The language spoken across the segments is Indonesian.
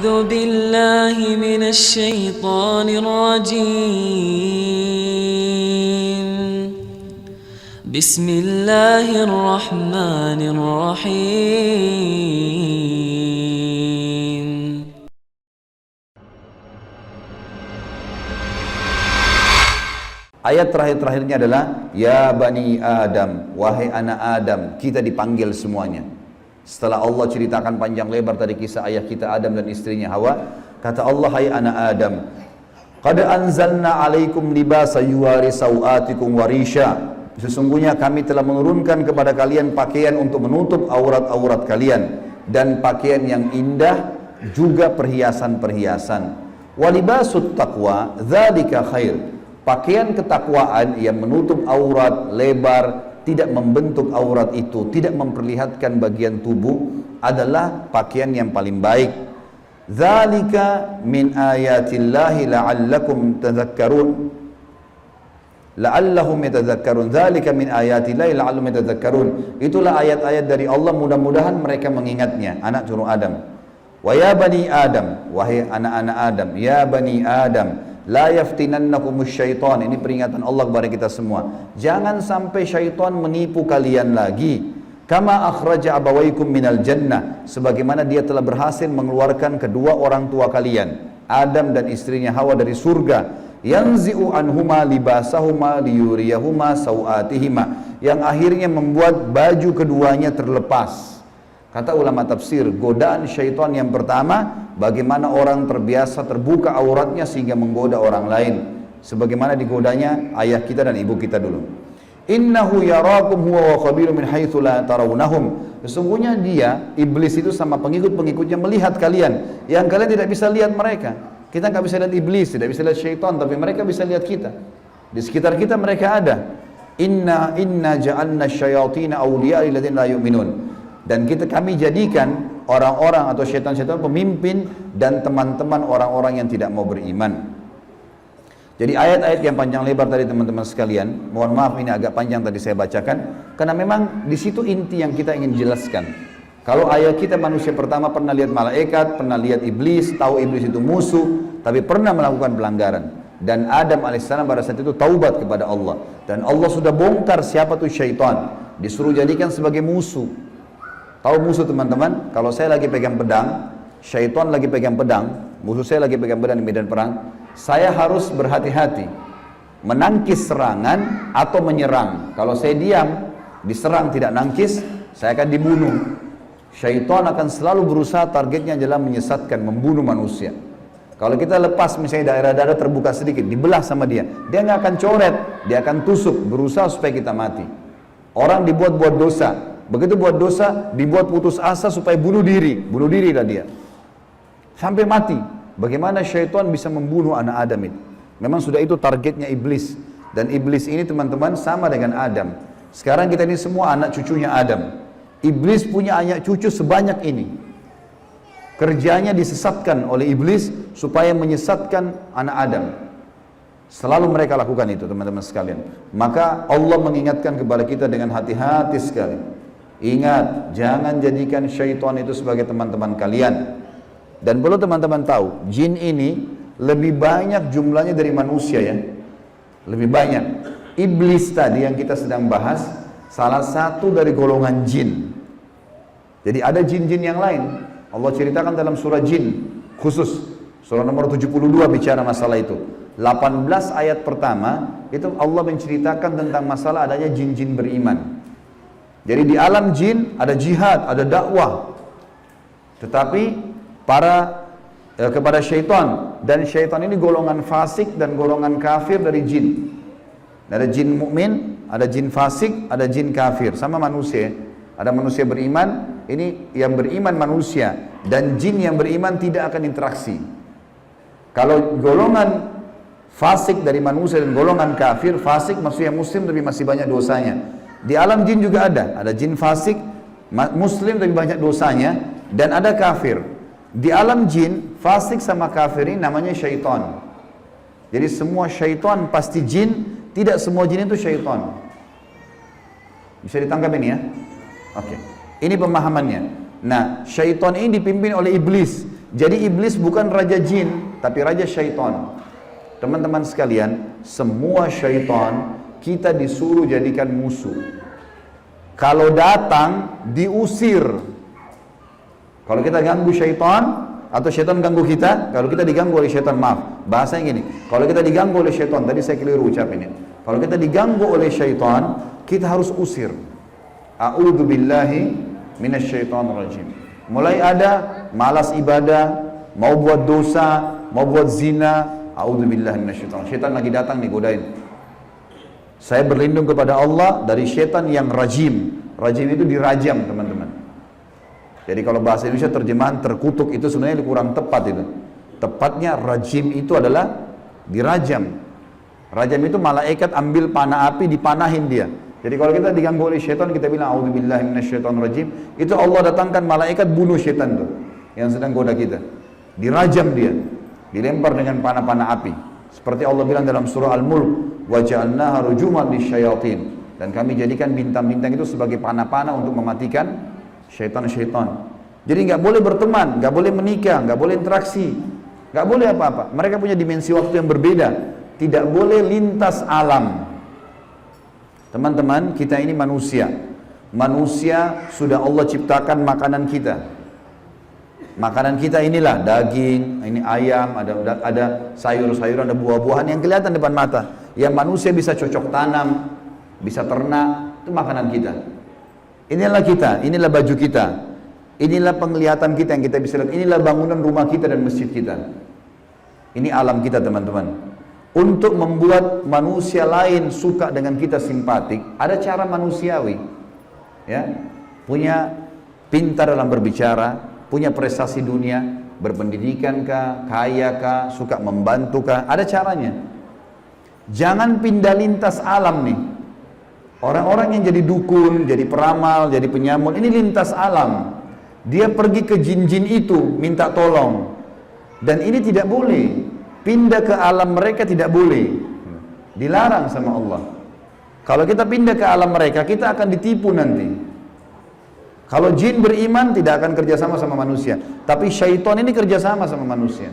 أعوذ بالله من الشيطان الرجيم بسم الله الرحمن الرحيم Ayat terakhir-terakhirnya adalah Ya Bani Adam, wahai anak Adam, kita dipanggil semuanya. Setelah Allah ceritakan panjang lebar tadi kisah ayah kita Adam dan istrinya Hawa, kata Allah, hai anak Adam, qad anzalna alaikum libasa yuwari sawatikum warisha. Sesungguhnya kami telah menurunkan kepada kalian pakaian untuk menutup aurat-aurat kalian dan pakaian yang indah juga perhiasan-perhiasan. Walibasut taqwa dzalika khair. Pakaian ketakwaan yang menutup aurat lebar, tidak membentuk aurat itu, tidak memperlihatkan bagian tubuh, adalah pakaian yang paling baik. Dzalika min ayatillahi la'allakum tadhakkarun. La'allahum yatadhakkarun. Dzalika min ayatillahi la'allahum yatadhakkarun. Itulah ayat-ayat dari Allah, mudah-mudahan mereka mengingatnya, anak cucu Adam. Wa ya bani Adam, wahai anak-anak Adam, ya bani Adam, la yaftinannakumus syaitan. Ini peringatan Allah kepada kita semua. Jangan sampai syaitan menipu kalian lagi. Kama akhraja abawaikum minal jannah, sebagaimana dia telah berhasil mengeluarkan kedua orang tua kalian, Adam dan istrinya Hawa, dari surga. Yanzi'u anhuma libasahuma liyuriyahuma sawatihima, yang akhirnya membuat baju keduanya terlepas. Kata ulama tafsir, godaan syaitan yang pertama, bagaimana orang terbiasa terbuka auratnya sehingga menggoda orang lain, sebagaimana digodanya ayah kita dan ibu kita dulu. Innahu yarakum huwa wa qabilu min haitsu la tarawnahum. Sesungguhnya dia, iblis itu sama pengikut-pengikutnya melihat kalian yang kalian tidak bisa lihat mereka. Kita nggak bisa lihat iblis, tidak bisa lihat syaitan, tapi mereka bisa lihat kita. Di sekitar kita mereka ada. Inna ja'alna syayatina awliya lil ladzina la yu'minun. Dan kami jadikan orang-orang atau syaitan-syaitan pemimpin dan teman-teman orang-orang yang tidak mau beriman. Jadi ayat-ayat yang panjang lebar tadi teman-teman sekalian, mohon maaf ini agak panjang tadi saya bacakan, karena memang di situ inti yang kita ingin jelaskan. Kalau ayat kita manusia pertama pernah lihat malaikat, pernah lihat iblis, tahu iblis itu musuh, tapi pernah melakukan pelanggaran. Dan Adam alaihissalam pada saat itu taubat kepada Allah. Dan Allah sudah bongkar siapa tuh syaitan, disuruh jadikan sebagai musuh. Tahu musuh teman-teman? Kalau saya lagi pegang pedang, syaitan lagi pegang pedang, musuh saya lagi pegang pedang di medan perang, saya harus berhati-hati menangkis serangan atau menyerang. Kalau saya diam, diserang tidak nangkis, saya akan dibunuh. Syaitan akan selalu berusaha, targetnya adalah menyesatkan, membunuh manusia. Kalau kita lepas misalnya daerah dada terbuka sedikit, dibelah sama dia nggak akan coret, dia akan tusuk, berusaha supaya kita mati. Orang dibuat-buat dosa, begitu buat dosa, dibuat putus asa supaya bunuh diri lah dia. Sampai mati. Bagaimana syaitan bisa membunuh anak Adam itu? Memang sudah itu targetnya iblis. Dan iblis ini teman-teman sama dengan Adam. Sekarang kita ini semua anak cucunya Adam. Iblis punya anak cucu sebanyak ini. Kerjanya disesatkan oleh iblis supaya menyesatkan anak Adam. Selalu mereka lakukan itu teman-teman sekalian. Maka Allah mengingatkan kepada kita dengan hati-hati sekali. Ingat, jangan jadikan syaitan itu sebagai teman-teman kalian. Dan perlu teman-teman tahu, jin ini lebih banyak jumlahnya dari manusia ya. Lebih banyak. Iblis tadi yang kita sedang bahas, salah satu dari golongan jin. Jadi ada jin-jin yang lain. Allah ceritakan dalam surah jin, khusus. Surah nomor 72 bicara masalah itu. 18 ayat pertama, itu Allah menceritakan tentang masalah adanya jin-jin beriman. Jadi di alam jin ada jihad, ada dakwah. Tetapi kepada syaitan, dan syaitan ini golongan fasik dan golongan kafir dari jin. Ada jin mukmin, ada jin fasik, ada jin kafir, sama manusia. Ada manusia beriman, ini yang beriman manusia, dan jin yang beriman tidak akan interaksi. Kalau golongan fasik dari manusia dan golongan kafir, fasik maksudnya muslim tapi masih banyak dosanya. Di alam jin juga ada jin fasik, muslim tapi banyak dosanya, dan ada kafir. Di alam jin, fasik sama kafir ini namanya syaitan. Jadi semua syaitan pasti jin, tidak semua jin itu syaitan. Bisa ditangkap ini ya? Oke. Ini pemahamannya. Nah, syaitan ini dipimpin oleh iblis. Jadi iblis bukan raja jin, tapi raja syaitan. Teman-teman sekalian, semua syaitan kita disuruh jadikan musuh. Kalau datang, diusir. Kalau kita ganggu syaitan, atau syaitan ganggu kita, kalau kita diganggu oleh syaitan, maaf, bahasanya gini, kalau kita diganggu oleh syaitan, tadi saya keliru ucapinnya. Kalau kita diganggu oleh syaitan, kita harus usir. A'udzubillahi minasyaitonirrajim. Mulai ada malas ibadah, mau buat dosa, mau buat zina, a'udzubillahi minasyaitonir. Syaitan lagi datang nih godain. Saya berlindung kepada Allah dari syaitan yang rajim. Rajim itu dirajam, teman-teman. Jadi kalau bahasa Indonesia terjemahan terkutuk itu sebenarnya kurang tepat itu. Tepatnya rajim itu adalah dirajam. Rajam itu malaikat ambil panah api dipanahin dia. Jadi kalau kita diganggu oleh syaitan, kita bilang a'udzubillahi minasyaitonirrajim, itu Allah datangkan malaikat bunuh syaitan itu yang sedang goda kita. Dirajam dia, dilempar dengan panah-panah api. Seperti Allah bilang dalam surah Al-Mulk, wa ja'alnaha rujuman lisyayatin, dan kami jadikan bintang-bintang itu sebagai panah-panah untuk mematikan syaitan-syaitan. Jadi nggak boleh berteman, nggak boleh menikah, nggak boleh interaksi, nggak boleh apa-apa. Mereka punya dimensi waktu yang berbeda. Tidak boleh lintas alam. Teman-teman, kita ini manusia. Manusia sudah Allah ciptakan makanan kita. Makanan kita inilah daging, ini ayam, ada sayur-sayuran, ada buah-buahan yang kelihatan depan mata. Yang manusia bisa cocok tanam, bisa ternak, itu makanan kita. Inilah kita, inilah baju kita. Inilah penglihatan kita yang kita bisa lihat. Inilah bangunan rumah kita dan masjid kita. Ini alam kita, teman-teman. Untuk membuat manusia lain suka dengan kita, simpatik, ada cara manusiawi, ya, punya pintar dalam berbicara, punya prestasi dunia, berpendidikan kah, kaya kah, suka membantu kah, ada caranya. Jangan pindah lintas alam nih. Orang-orang yang jadi dukun, jadi peramal, jadi penyamun, ini lintas alam. Dia pergi ke jin-jin itu minta tolong, dan ini tidak boleh. Pindah ke alam mereka tidak boleh, dilarang sama Allah. Kalau kita pindah ke alam mereka, kita akan ditipu nanti. Kalau jin beriman tidak akan kerjasama sama manusia, tapi syaitan ini kerjasama sama manusia.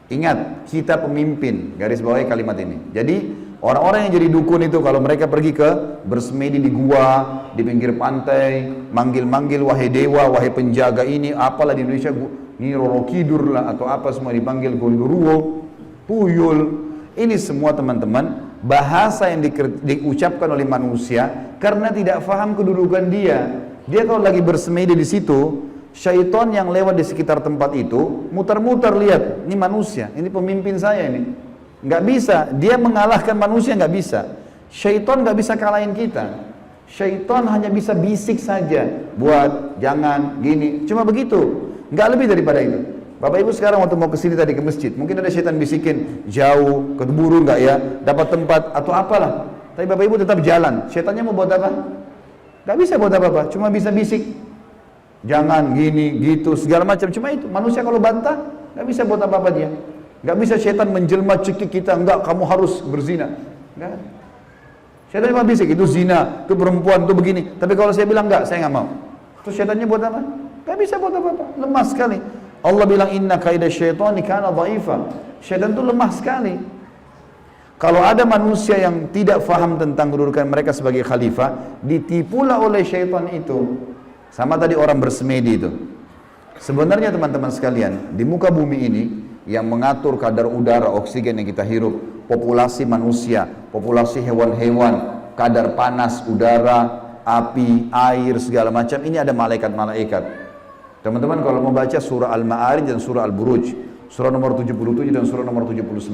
Ingat, kita pemimpin, garis bawahi kalimat ini. Jadi orang-orang yang jadi dukun itu kalau mereka pergi ke bersemedi di gua, di pinggir pantai, manggil-manggil wahai dewa, wahai penjaga ini, apalah di Indonesia, ini Roro Kidur lah atau apa semua dipanggil, Gondoruo, Tuyul. Ini semua teman-teman bahasa yang diucapkan oleh manusia karena tidak faham kedudukan dia. Dia kalau lagi bersemedi di situ, syaitan yang lewat di sekitar tempat itu muter-muter lihat, ini manusia, ini pemimpin saya ini. Nggak bisa, dia mengalahkan manusia nggak bisa. Syaitan nggak bisa kalahin kita. Syaitan hanya bisa bisik saja, buat, jangan, gini, cuma begitu. Nggak lebih daripada itu. Bapak Ibu sekarang waktu mau kesini tadi ke masjid, mungkin ada syaitan bisikin, jauh, keburu nggak ya, dapat tempat atau apalah. Tapi Bapak Ibu tetap jalan. Syaitannya mau buat apa? Nggak bisa buat apa-apa, cuma bisa bisik. Jangan gini, gitu, segala macam. Cuma itu. Manusia kalau bantah, nggak bisa buat apa-apa dia. Nggak bisa syaitan menjelma cekik kita, enggak, kamu harus berzina. Nggak. Syaitan cuma bisik, itu zina, itu perempuan, itu begini. Tapi kalau saya bilang enggak, saya nggak mau. Terus syaitannya buat apa? Gak bisa buat apa-apa, lemah sekali. Allah bilang inna kaida syaitani kana dhaifa. Syaitan itu lemah sekali. Kalau ada manusia yang tidak faham tentang kedudukan mereka sebagai khalifah, ditipulah oleh syaitan itu. Sama tadi orang bersemedi itu. Sebenarnya teman-teman sekalian, di muka bumi ini yang mengatur kadar udara, oksigen yang kita hirup, populasi manusia, populasi hewan-hewan, kadar panas udara, api, air, segala macam, ini ada malaikat-malaikat. Teman-teman kalau mau baca surah Al-Ma'arij dan surah Al-Buruj, surah nomor 77 dan surah nomor 79,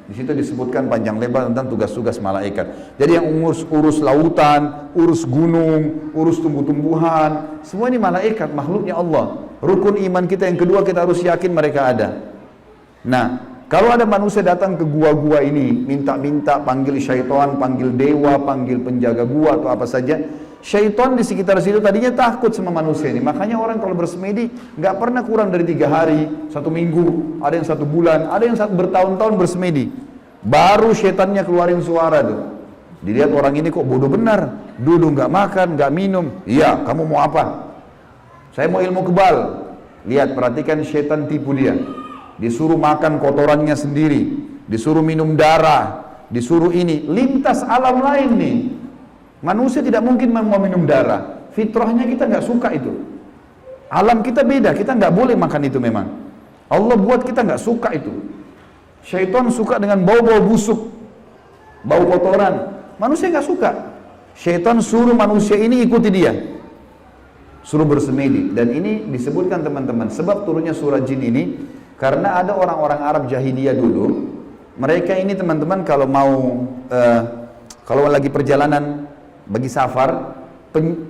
di situ disebutkan panjang lebar tentang tugas-tugas malaikat. Jadi yang urus lautan, urus gunung, urus tumbuh-tumbuhan, semua ini malaikat, makhluknya Allah. Rukun iman kita yang kedua, kita harus yakin mereka ada. Nah, kalau ada manusia datang ke gua-gua ini, minta-minta, panggil syaitan, panggil dewa, panggil penjaga gua atau apa saja, syaitan di sekitar situ tadinya takut sama manusia ini. Makanya orang kalau bersemedi nggak pernah kurang dari 3 hari, 1 minggu, ada yang 1 bulan, ada yang bertahun-tahun bersemedi. Baru syaitannya keluarin suara tuh. Dilihat orang ini kok bodoh benar, dulu nggak makan, nggak minum. Iya, kamu mau apa? Saya mau ilmu kebal. Lihat, perhatikan syaitan tipu dia. Disuruh makan kotorannya sendiri, disuruh minum darah, disuruh ini. Lintas alam lain nih. Manusia tidak mungkin mau minum darah. Fitrahnya kita nggak suka itu. Alam kita beda, kita nggak boleh makan itu memang. Allah buat kita nggak suka itu. Syaitan suka dengan bau-bau busuk, bau kotoran. Manusia nggak suka. Syaitan suruh manusia ini ikuti dia. Suruh bersemedi. Dan ini disebutkan teman-teman, sebab turunnya surah jin ini karena ada orang-orang Arab jahiliyah dulu. Mereka ini teman-teman kalau mau kalau lagi perjalanan bagi safar,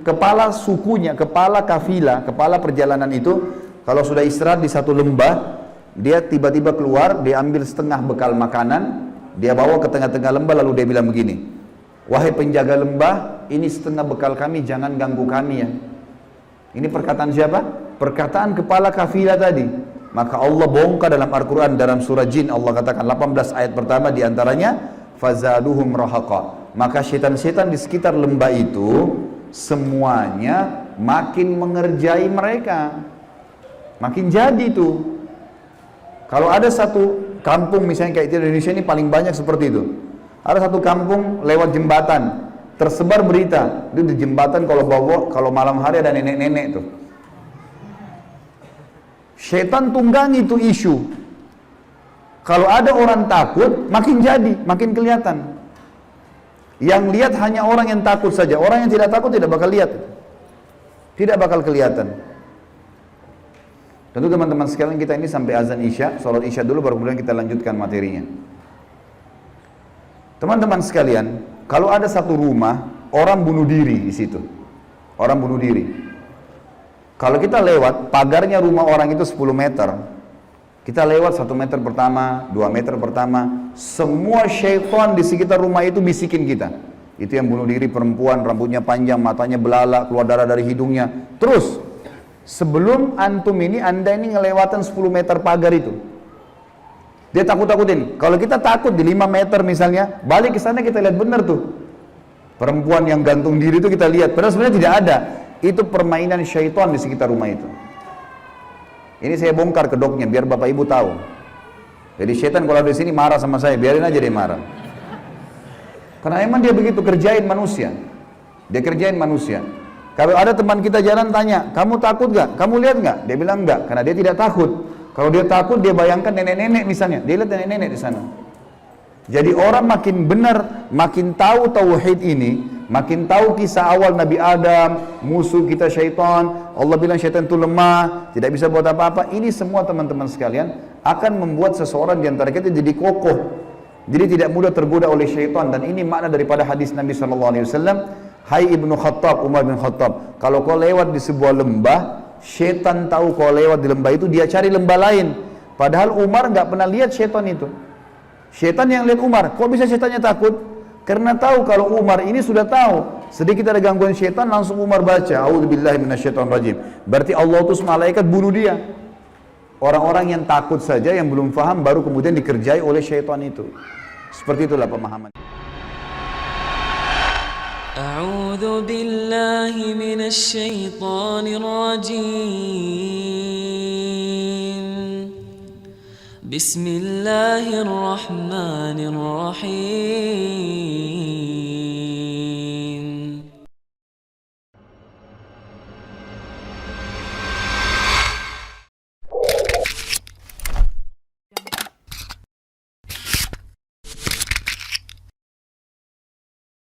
kepala sukunya, kepala kafilah, kepala perjalanan itu kalau sudah istirahat di satu lembah, dia tiba-tiba keluar, dia ambil setengah bekal makanan, dia bawa ke tengah-tengah lembah, lalu dia bilang begini, wahai penjaga lembah, ini setengah bekal kami, jangan ganggu kami ya. Ini perkataan siapa? Perkataan kepala kafilah tadi. Maka Allah bongkar dalam Al-Quran, dalam surah Jin, Allah katakan 18 ayat pertama diantaranya, fazaduhum rahaqa. Maka syaitan-syaitan di sekitar lembah itu semuanya makin mengerjai mereka, makin jadi tuh. Kalau ada satu kampung misalnya kayak di Indonesia ini paling banyak seperti itu. Ada satu kampung lewat jembatan, tersebar berita, itu di jembatan kalau malam hari ada nenek-nenek tuh. Syaitan tunggangi itu isu. Kalau ada orang takut, makin jadi, makin kelihatan. Yang lihat hanya orang yang takut saja. Orang yang tidak takut tidak bakal lihat. Tidak bakal kelihatan. Tentu teman-teman sekalian, kita ini sampai azan Isya, sholat Isya dulu baru kemudian kita lanjutkan materinya. Teman-teman sekalian, kalau ada satu rumah, orang bunuh diri di situ. Orang bunuh diri. Kalau kita lewat, pagarnya rumah orang itu 10 meter. Kita lewat 1 meter pertama, 2 meter pertama, semua syaitan di sekitar rumah itu bisikin kita. Itu yang bunuh diri perempuan, rambutnya panjang, matanya belalak, keluar darah dari hidungnya. Terus, sebelum antum ini, anda ini ngelewatan 10 meter pagar itu. Dia takut-takutin. Kalau kita takut di 5 meter misalnya, balik ke sana kita lihat benar tuh. Perempuan yang gantung diri itu kita lihat, padahal sebenarnya tidak ada. Itu permainan syaitan di sekitar rumah itu. Ini saya bongkar kedoknya biar Bapak Ibu tahu. Jadi syaitan kalau ada di sini marah sama saya, biarin aja dia marah. Karena emang dia begitu kerjain manusia. Dia kerjain manusia. Kalau ada teman kita jalan tanya, kamu takut gak? Kamu lihat gak? Dia bilang enggak, karena dia tidak takut. Kalau dia takut, dia bayangkan nenek-nenek misalnya. Dia lihat nenek-nenek di sana. Jadi orang makin benar, makin tahu tauhid ini, makin tahu kisah awal Nabi Adam, musuh kita syaitan, Allah bilang syaitan itu lemah, tidak bisa buat apa-apa. Ini semua teman-teman sekalian akan membuat seseorang di antara kita jadi kokoh. Jadi tidak mudah tergoda oleh syaitan. Dan ini makna daripada hadis Nabi SAW. Hai Ibnu Khattab, Umar bin Khattab, kalau kau lewat di sebuah lembah, syaitan tahu kau lewat di lembah itu, dia cari lembah lain. Padahal Umar nggak pernah lihat syaitan itu. Syaitan yang lihat Umar. Kok bisa syaitannya takut? Karena tahu kalau Umar ini sudah tahu. Sedikit ada gangguan syaitan, langsung Umar baca A'udzubillahi minasyaitonirrajim. Berarti Allah utus malaikat bunuh dia. Orang-orang yang takut saja, yang belum paham, baru kemudian dikerjai oleh syaitan itu. Seperti itulah pemahaman. أعوذ بالله من الشيطان الرجيم بسم الله الرحمن الرحيم